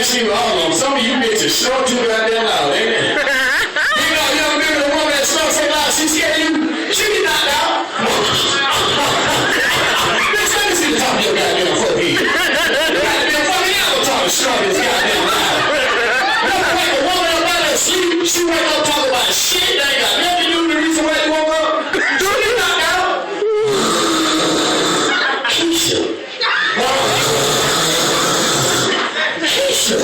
actually all of them. Some of you bitches snore too goddamn loud, ain't it? You know, you ever been with a woman that snores so loud, she scared you? She be knocked out. Bitch, let me see the top of your goddamn foot here. You goddamn fucking animal talking snore this goddamn loud. Never wake a woman up out of sleep, she wake up talking about shit that ain't got nothing to do with the reason why you woke up. She be knocked out. Keisha. Keisha.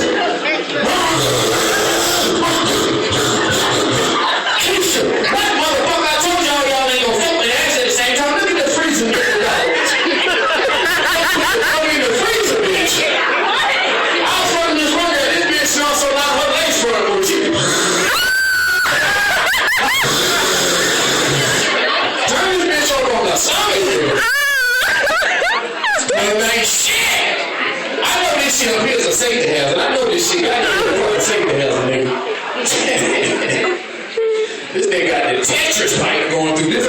Keisha. What motherfucker I told y'all ain't gonna fuck with ass at the same time? Look at the freezer, nigga. Look at the freezer, bitch. I was fucking this one girl. This bitch smells so loud her legs run with you. Turn this bitch over on the side here. Man, shit. I know this shit up here is a safety hazard. I know this shit. I know this fucking safety hazard, nigga. This nigga got the Tetris pipe going through this